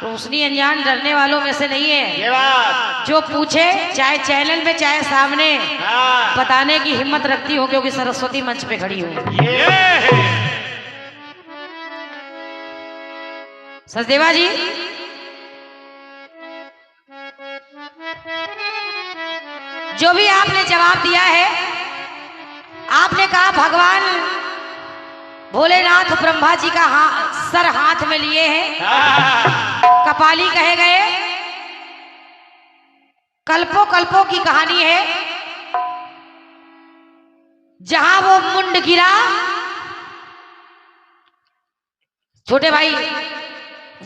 रोशनी अनजान डरने वालों में से नहीं है। ये बात जो पूछे चाहे चैनल में चाहे सामने बताने की हिम्मत रखती हो, क्योंकि सरस्वती मंच पे खड़ी हूँ। सचदेवा जी, जो भी आपने जवाब दिया है, आपने कहा भगवान भोलेनाथ ब्रह्मा जी का सर हाथ में लिए हैं, कपाली कहे गए। कल्पों कल्पों की कहानी है, जहां वो मुंड गिरा, छोटे भाई,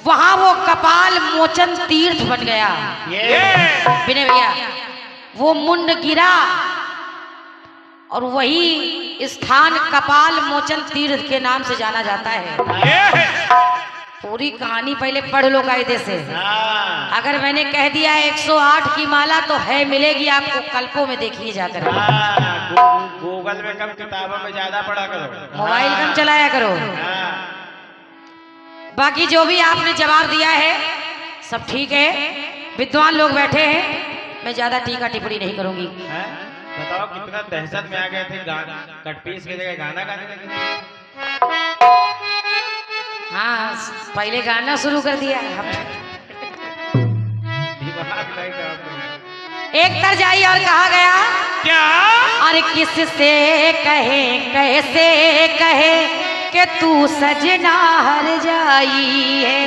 वहां वो कपाल मोचन तीर्थ बन गया। विनय भैया, वो मुंड गिरा और वही स्थान कपाल मोचन तीर्थ के नाम से जाना जाता है। पूरी कहानी पहले पढ़ लो कायदे से। अगर मैंने कह दिया 108 की माला तो है, मिलेगी आपको, कल्पों में देखिए जाकर। गूगल में कम, किताबों में ज्यादा पढ़ा करो, मोबाइल कम चलाया करो। बाकी जो भी आपने जवाब दिया है सब ठीक है, विद्वान लोग बैठे हैं, मैं ज्यादा टीका टिप्पणी नहीं करूंगी। बताओ कितना दहशत में आ गए थे, कटपीस की जगह गाना गाने लगे। हाँ, पहले गाना शुरू कर दिया। एक तरज आई और कहा गया क्या, अरे किससे कहे कैसे कहे कि तू सजना हर जाई है।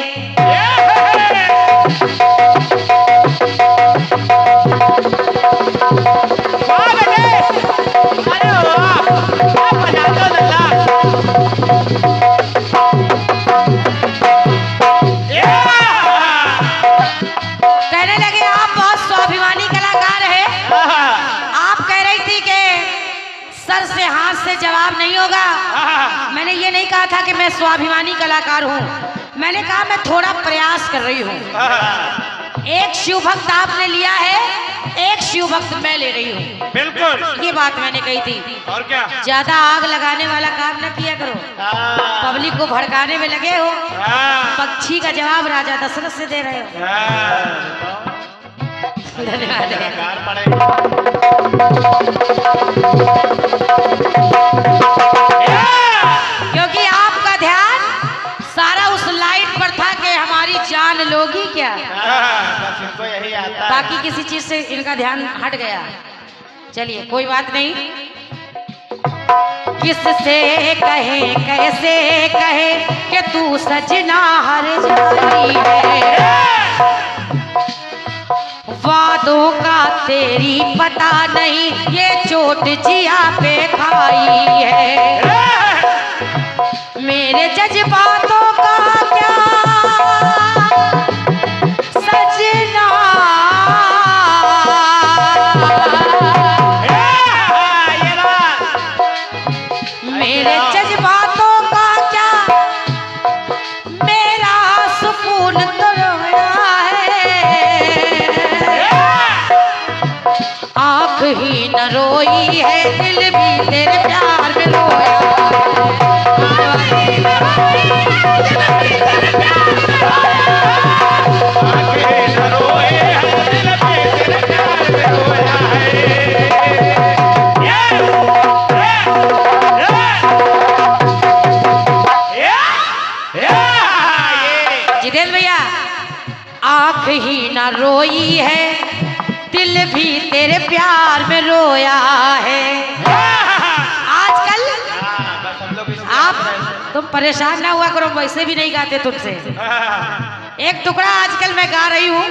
कहने लगे आप बहुत स्वाभिमानी कलाकार है। आप कह रही थी कि सर से हाथ से जवाब नहीं होगा। मैंने ये नहीं कहा था कि मैं स्वाभिमानी कलाकार हूँ, मैंने कहा मैं थोड़ा प्रयास कर रही हूँ। एक शिव भक्त आपने लिया है, एक शिव भक्त मैं ले रही हूँ। बिल्कुल, ये बात मैंने कही थी। और क्या, ज्यादा आग लगाने वाला काम न किया करो, पब्लिक को भड़काने में लगे हो। पक्षी का जवाब राजा दशरथ से दे रहे हो। धन्यवाद। क्योंकि आपका ध्यान सारा उस लाइट पर था कि हमारी जान लोगी क्या, बस इनको यही आता है। बाकी किसी चीज से इनका ध्यान हट गया। चलिए कोई बात नहीं। किससे कहे कैसे कहे कि तू सजना हर जाई है, वादों का तेरी पता नहीं, ये चोट जिया पे खाई है। मेरे जज्बातों का क्या सजना, मेरे जज्बातों का क्या, मेरा सुकून तो रोया है। आँख ही न रोई है, दिल भी तेरे प्यार में रोया जितेंद्र भैया। आँख ही न रोई है, दिल भी तेरे प्यार में रोया है। आजकल आप तुम परेशान ना हुआ करो, वैसे भी नहीं गाते तुमसे। एक टुकड़ा आजकल मैं गा रही हूँ,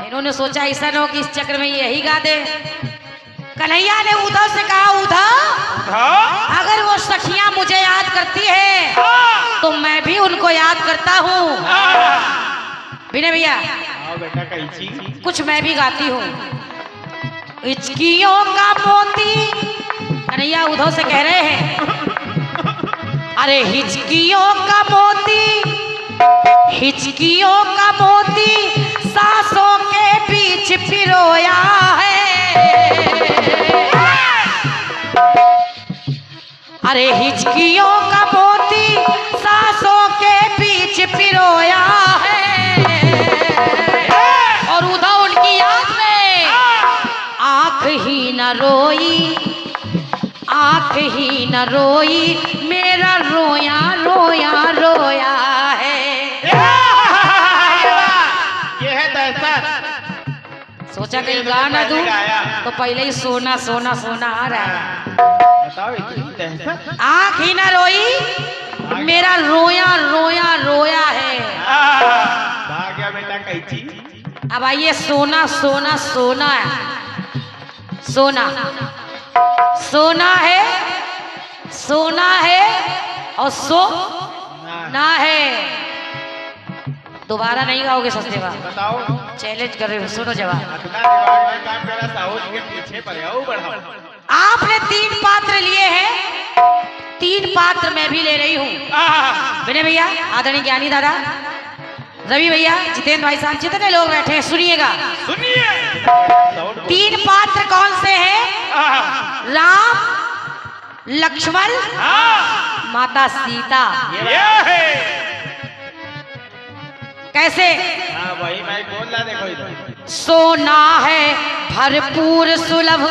इन्होंने सोचा ऐसा न हो कि इस चक्र में यही गा दे। कन्हैया ने उद्धव से कहा, उद्धव अगर वो सखियां मुझे याद करती है तो मैं भी उनको याद करता हूँ। विनय भैया, कुछ मैं भी गाती हूँ। हिचकियों का मोती, कन्हैया उद्धव से कह रहे हैं, अरे हिचकियों का मोती, हिचकियों का मोती सांसों के बीच पिरोया है। अरे हिचकियों का मोती सांसों के बीच पिरो न रोई, मेरा रोया रोया रोया है। ये है दहशत। सोचा कहीं गा ना दूं तो पहले ही सोना सोना सोना आ रहा है। बताओ इतनी दहशत। आँख ही ना रोई, मेरा रोया रोया रोया है। भाग गया बेटा कैची। अब आइए सोना सोना सोना है, सोना सोना है, सोना है और सो ना है। दोबारा नहीं गाओगे सस्ते बात। बताओ। चैलेंज कर रहे हो, सुनो जवाब। अपना दिमाग में काम करा, साउथ के पीछे पड़े आओ बढ़ाओ। आपने 3 पात्र लिए हैं, 3 पात्र मैं भी ले रही हूँ। विनय भैया, आदरणीय ज्ञानी दादा, रवि भैया, जितेंद्र भाई साहब, जितने लोग बैठे हैं सुनिएगा। सुनिए। 3 पात्र कौन से हैं? राम, लक्ष्मण, माता सीता। ये है। कैसे? हाँ वही मैं बोल रहा, देखो इधर। सोना है भरपूर सुलभ,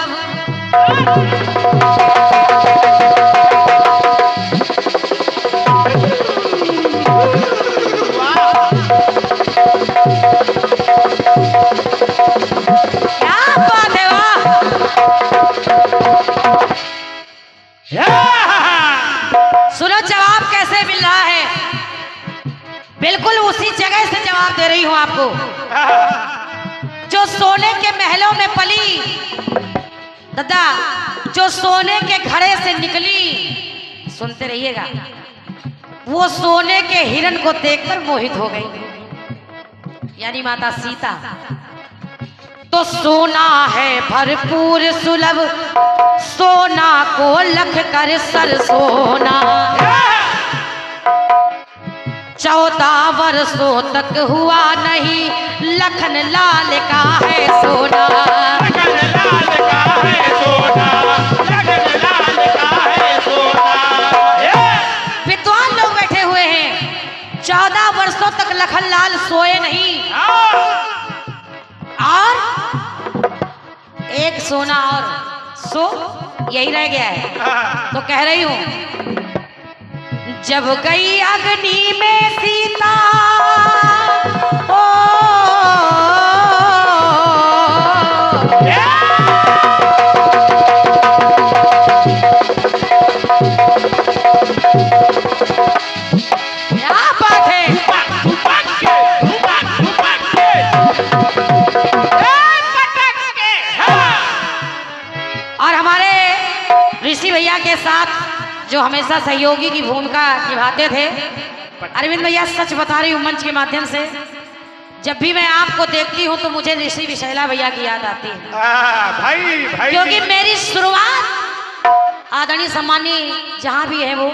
क्या बात है, वाह। सुनो जवाब कैसे मिल रहा है, बिल्कुल उसी जगह से जवाब दे रही हूं आपको। जो सोने के महलों में पली, दादा, जो सोने के घड़े से निकली, सुनते रहिएगा, वो सोने के हिरण को देखकर मोहित हो गई, यानी माता सीता। तो सोना है भरपूर सुलभ, सोना को लख कर सर सोना। 14 वर्षों तक हुआ नहीं, लखन लाल का है सोना। लखन लाल का है सोना, लखन लाल का है सोना। विद्वान लोग बैठे हुए हैं, 14 वर्षों तक लखन लाल सोए नहीं, और एक सोना और सो यही रह गया है। तो कह रही हूं, जब गई अग्नि में सीता, ओ क्या बात है। और हमारे ऋषि भैया के साथ जो हमेशा सहयोगी की भूमिका निभाते थे, अरविंद भैया, सच बता रही हूँ मंच के माध्यम से, जब भी मैं आपको देखती हूँ तो मुझे ऋषि विशैला भैया की याद आती है। भाई भाई, क्योंकि मेरी शुरुआत आदरणीय सम्मानीय जहाँ भी है वो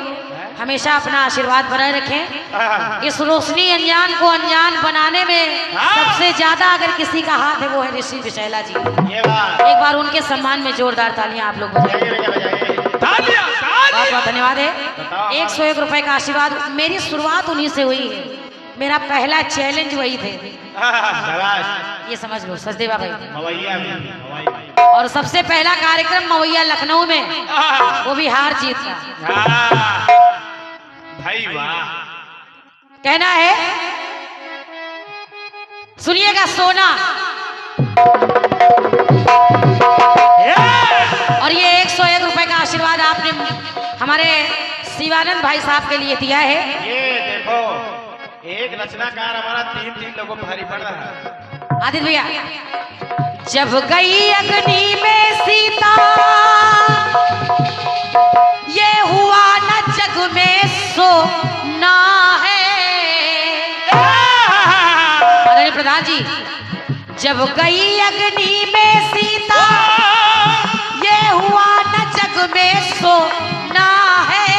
हमेशा अपना आशीर्वाद बनाए रखें। इस रोशनी अनजान को अनजान बनाने में सबसे ज्यादा अगर किसी का हाथ है वो है ऋषि विशैला जी। ये बात। एक बार उनके सम्मान में जोरदार तालियां आप लोग बजाइए। बहुत बहुत धन्यवाद है। 101 रुपए का आशीर्वाद। मेरी शुरुआत उन्हीं से हुई है, मेरा पहला चैलेंज वही थे, ये समझ लो सचदेवा भाई। मवैया भी, और सबसे पहला कार्यक्रम मवैया लखनऊ में, वो भी हार जीत का। भाई वाह। कहना है, सुनिएगा, सोना। और ये 101 रुपए का आशीर्वाद आपने हमारे शिवानंद भाई साहब के लिए दिया है। ये देखो, एक रचनाकार हमारा 3 लोगों भारी पड़ रहा है। आदित्य भैया, जब गई अग्नि में सीता, ये हुआ न जग में सोना है। आदरणीय प्रधान जी, जब गई अग्नि में सीता, ये हुआ न जग में सोना है।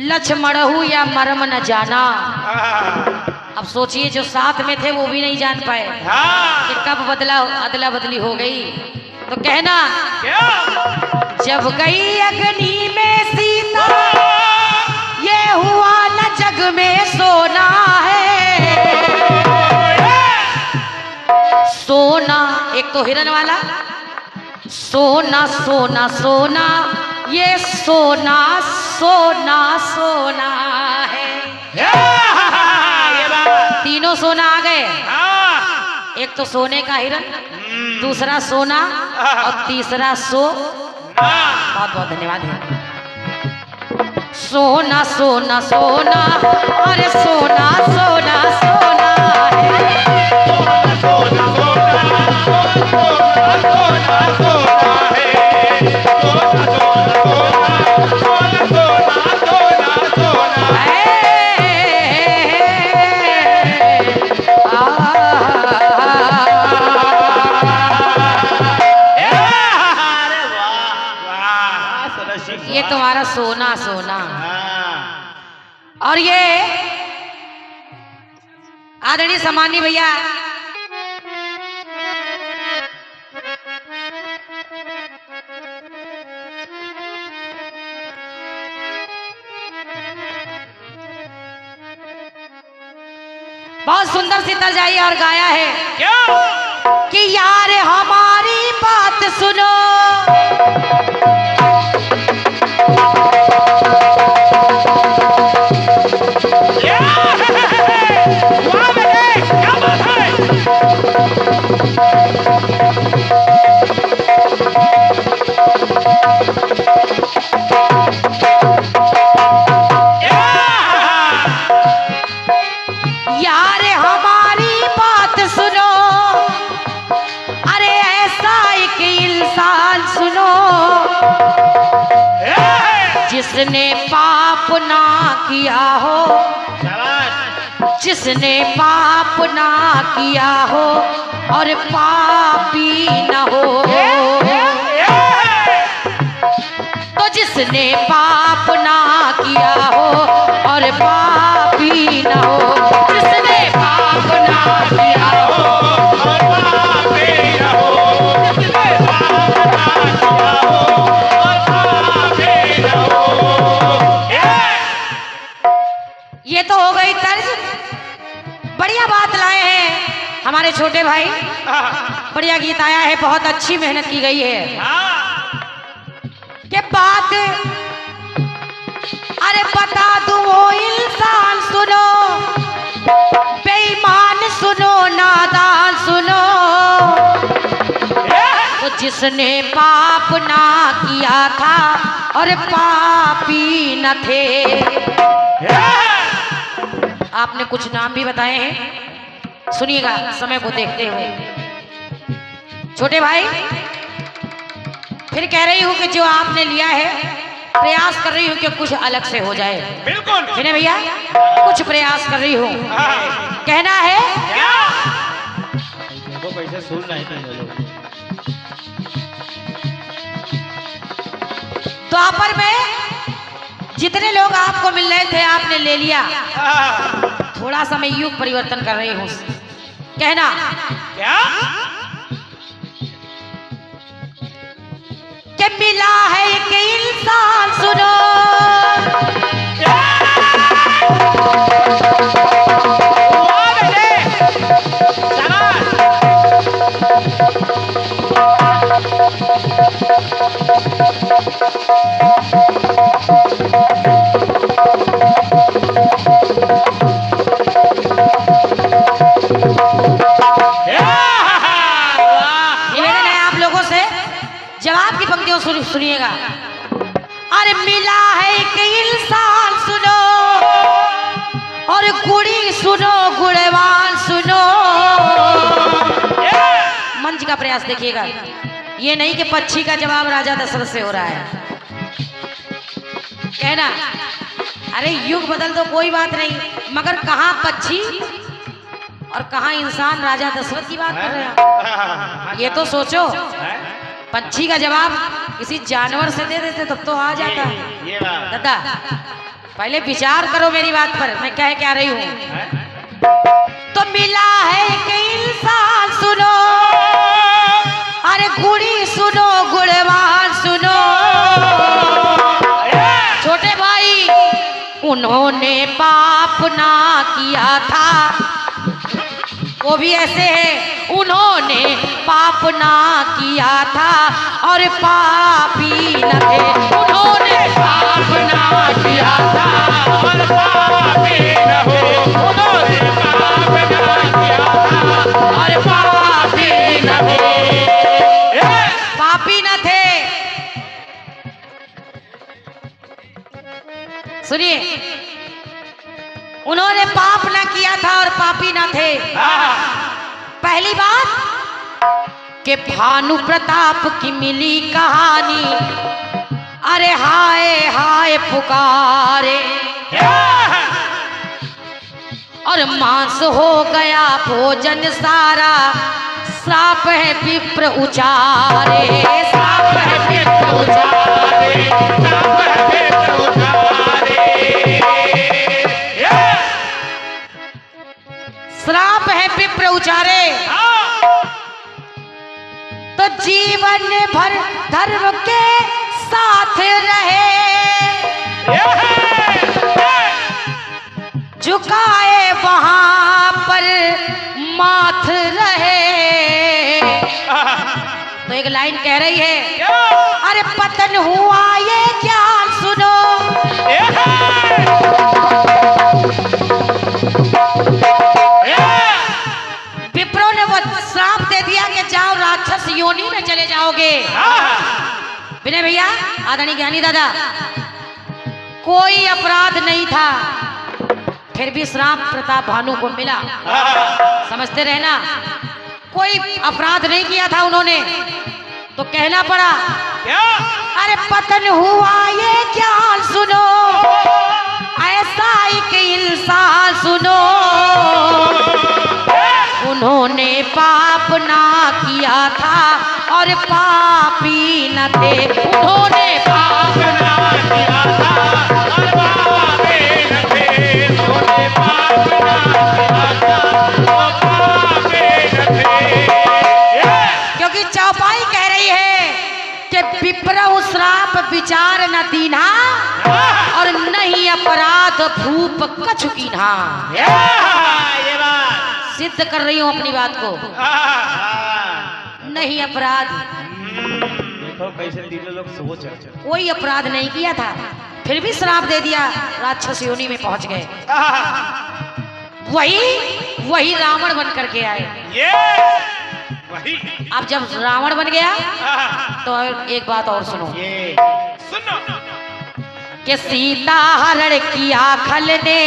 लक्ष्मण हूँ या मरम न जाना। अब सोचिए, जो साथ में थे वो भी नहीं जान पाए कि कब अदला बदली हो गई। तो कहना, जब गई अग्नि में सीता, ये हुआ न जग में सोना है। सोना एक तो हिरन वाला, सोना सोना सोना ये सोना सोना सोना है। ये बात। तीनों सोना आ गए। हाँ। एक तो सोने का हिरन, दूसरा सोना और तीसरा बहुत बहुत धन्यवाद है। सोना सोना सोना अरे सोना सोना सोना है। सोना सोना सोना सोना सोना सोना है। सोना सोना सोना सोना सोना सोना है। अरे वाह वाह सरस। ये तुम्हारा सोना सोना। हाँ। और ये आदरणीय सम्मानी भैया बहुत सुंदर सी तर्ज आई और गाया है क्या कि यार हमारी बात सुनो, वाह बेटे क्या बात है। यार हमारी बात सुनो, अरे ऐसा एक इंसान सुनो जिसने पाप ना किया हो, जिसने पाप ना किया हो और पापी न हो। तो जिसने पाप ना किया हो और पापी न हो, जिसने पाप ना किया हो और पापी न हो, जिसने पाप ना किया हो और पापी न हो। ये तो हो गई तर्ज। बढ़िया बात लाए हैं हमारे छोटे भाई, बढ़िया गीत आया है, बहुत अच्छी मेहनत की गई है। के बात अरे बता दूं वो इंसान सुनो, बेईमान सुनो, नादान सुनो, वो जिसने पाप ना किया था और पापी न थे। आपने कुछ नाम भी बताए हैं, सुनिएगा समय को देखते हुए। छोटे भाई फिर कह रही हूँ कि जो आपने लिया है प्रयास कर रही हूँ कि कुछ अलग से हो जाए। बिल्कुल है ना भैया, कुछ प्रयास कर रही हूँ। कहना है वो कैसे सुन रहे थे द्वापर में जितने लोग आपको मिल रहे थे आपने ले लिया, थोड़ा सा मैं युग परिवर्तन कर रही हूँ। कहना क्या कि मिला है एक इंसान सुनो, निवेदन है आप लोगों से, जवाब की पंक्तियों सुनिएगा। अरे मिला है एक इंसान सुनो और गुड़ी सुनो, गुणवान सुनो। मंच का प्रयास देखिएगा, ये नहीं कि पक्षी का जवाब राजा दशरथ से हो रहा है। कहना अरे युग बदल तो कोई बात नहीं, मगर कहाँ पक्षी और कहाँ इंसान राजा दशरथ की बात कर रहे हैं। ये तो सोचो, पक्षी का जवाब किसी जानवर से दे देते तब तो आ जाता है। दादा पहले विचार करो मेरी बात पर, मैं कह क्या रही हूँ। तो मिला है एक इंसान सुनो, अरे गुड़ी सुनो, गुणवान सुनो। छोटे भाई उन्होंने पाप ना किया था, वो भी ऐसे है, उन्होंने पाप ना किया था और पापी न थे। उन्होंने पाप ना किया था और पापी न हो, उन्होंने पाप ना किया था और पापी न थे। पापी न थे। सुनिए, उन्होंने पाप ना किया था और पापी न थे। पहली बात कि भानु प्रताप की मिली कहानी, अरे हाय हाय पुकारे, और मांस हो गया भोजन सारा, श्राप है विप्र उचारे, श्राप है विप्र उचारे, श्राप है विप्र उचारे। श्राप है विप्र उचारे। तो जीवन भर धर्म के साथ रहे, झुकाए वहां पर माथ रहे। तो एक लाइन कह रही है, अरे पतन हुआ ये ज्ञान सुनो, विप्रो ने वो श्राप दे दिया कि जाओ राक्षस योनि में चले जाओगे। विनय भैया, आदरणीय ज्ञानी दादा, कोई अपराध नहीं था, फिर भी श्राप प्रताप भानु को मिला। समझते रहना, कोई अपराध नहीं किया था उन्होंने, तो कहना पड़ा अरे पतन हुआ ये ज्ञान सुनो, ऐसा एक इंसान सुनो, उन्होंने पाप ना किया था और पापी न थे। उन्होंने पाप ना किया था और पापी न थे। उन्होंने पाप ना किया था और पापी न थे। क्योंकि चौपाई कह रही है कि विप्रहु श्राप विचार न दीन्हा, और नहीं अपराध भूप कछु कीन्हा। ये बात सिद्ध कर रही हूं अपनी बात को, नहीं अपराध, देखो कैसे तीनों लोग सोच रहे हैं। कोई अपराध नहीं किया था, फिर भी श्राप दे दिया, राक्षस योनि में पहुंच गए। वही रावण बन करके आए। ये वही अब जब रावण बन गया तो एक बात और सुनो, ये सुनो कि सीता हरण किया खल ने,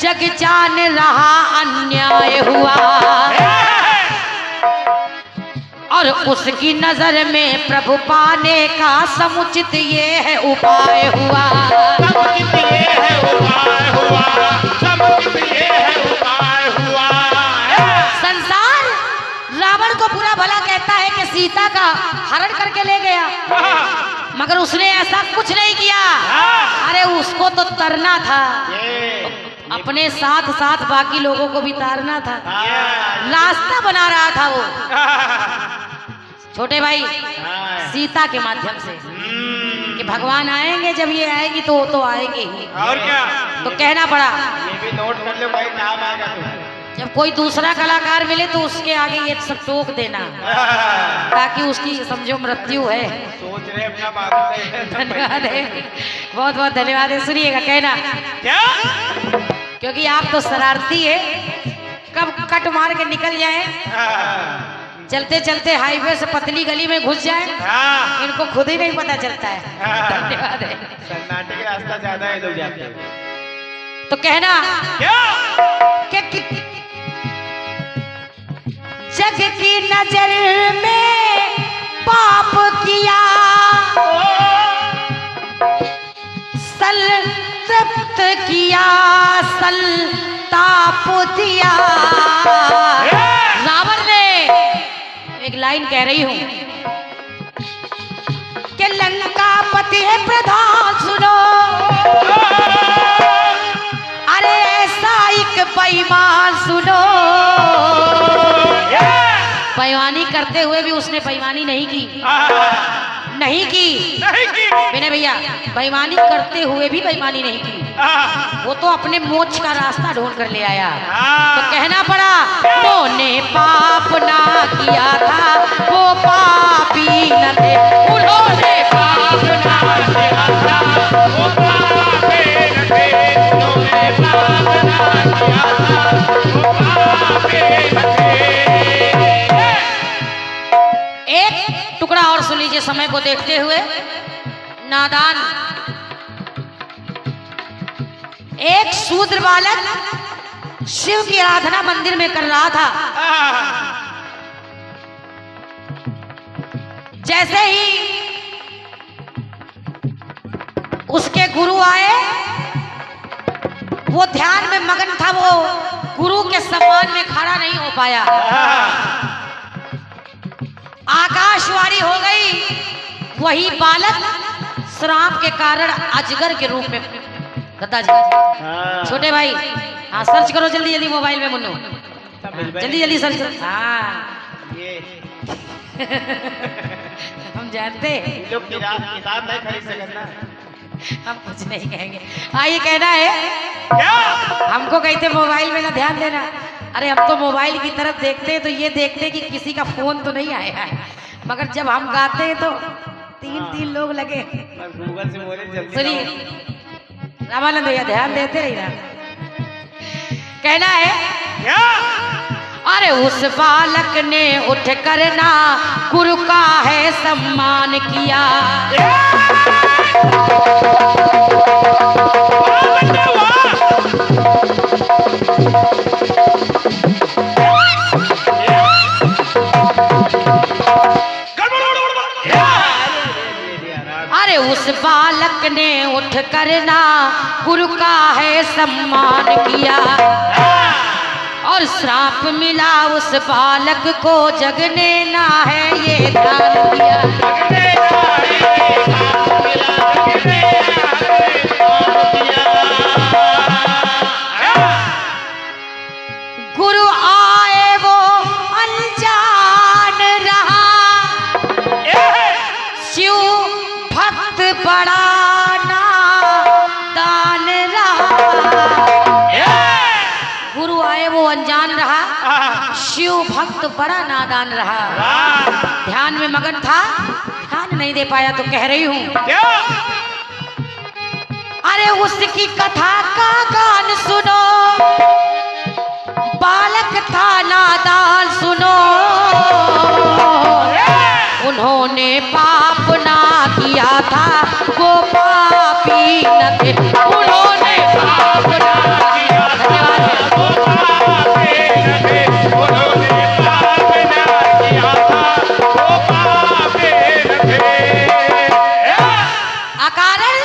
जग जान रहा अन्याय हुआ, और उसकी नजर में प्रभु पाने का समुचित ये है उपाय हुआ। समुचित ये है उपाय हुआ, समुचित ये है उपाय हुआ। संसार रावण को बुरा भला कहता है कि सीता का हरण करके ले गया, मगर उसने ऐसा कुछ नहीं किया। अरे उसको तो तरना था, अपने साथ साथ बाकी लोगों को भी तारना था, रास्ता बना रहा था वो छोटे भाई सीता के माध्यम से, कि भगवान आएंगे, जब ये आएगी तो आएंगे ही। और क्या, तो कहना पड़ा, ये भी नोट कर लो भाई, नाम आएगा तुम्हारा। जब कोई दूसरा कलाकार मिले तो उसके आगे ये सब टोक देना, ताकि उसकी समझो मृत्यु है। सोच रहे अपना बात धन्यवाद है, बहुत बहुत धन्यवाद है। सुनिएगा कहना, क्या, क्योंकि आप तो शरारती है, कब कट मार के निकल जाए, चलते चलते हाईवे से पतली गली में घुस जाए, इनको खुद ही नहीं पता चलता है। धन्यवाद है। सन्नाटे का रास्ता ज्यादा है, लोग जाते हैं। तो कहना क्या, कि जग की नजर में पाप किया, संतप्त किया, संताप दिया। रावण ने एक लाइन कह रही हूं कि लंका पति है प्रधान सुनो, अरे ऐसा एक बेईमान सुनो। बेईमानी करते हुए भी उसने बेईमानी नहीं की, नहीं की। नहीं की। विनय भैया बेईमानी करते हुए भी बेईमानी नहीं की, वो तो अपने मोक्ष का रास्ता ढूंढ कर ले आया। तो कहना पड़ा उन्होंने पाप ना किया था, वो पापी न थे। उन्होंने पाप ना किया था, वो पापी न थे। उन्होंने पाप ना किया था, वो पापी न थे। एक टुकड़ा और सुन लीजिए समय को देखते हुए। नादान एक शूद्र बालक शिव की आराधना मंदिर में कर रहा था। जैसे ही उसके गुरु आए, वो ध्यान में मगन था, वो गुरु के सम्मान में खड़ा नहीं हो पाया। आकाशवाणी हो गई, वही बालक श्राप के कारण अजगर के रूप में। दत्ता जी, छोटे भाई, हाँ सर्च करो जल्दी जल्दी मोबाइल में मुन्नू, जल्दी जल्दी सर्च करो। हाँ हम जानते लोग किताब नहीं खरीद सकते ना, हम कुछ नहीं कहेंगे। हाँ ये कहना है क्या? हमको कहते मोबाइल में ना ध्यान देना। अरे हम तो मोबाइल की तरफ देखते हैं तो ये देखते हैं कि किसी का फोन तो नहीं आया है, मगर जब हम गाते हैं तो तीन लोग लगे। गूगल से बोले जल्दी। सुनिए रामानंद भैया ध्यान देते रही ना। कहना है क्या? अरे उस बालक ने उठ कर ना गुरु का है सम्मान किया। अरे उस बालक ने उठ कर ना गुरु का है सम्मान किया, और श्राप मिला उस बालक को, जगने ना है ये ध्यान दिया। गुरु आए वो अनजान रहा, शिव भक्त बड़ा नादान रहा। गुरु आए वो अनजान रहा, शिव भक्त बड़ा नादान रहा। ध्यान में मगन था, ध्यान नहीं दे पाया। तो कह रही हूँ क्या? अरे उसकी कथा का गान सुनो, बालक था नादान सुनो। उन्होंने पाप ना किया था, वो पापी न थे। उन्होंने पाप ना किया था, वो पापी न थे। उन्होंने पाप ना किया था, वो पापी न थे। अकारण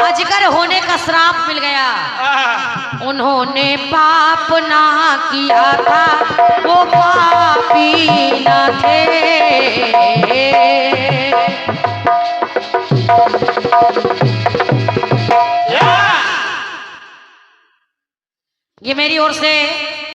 अजगर होने का श्राप मिल गया। उन्होंने पाप ना किया था, वो पापी न थे। ये मेरी ओर से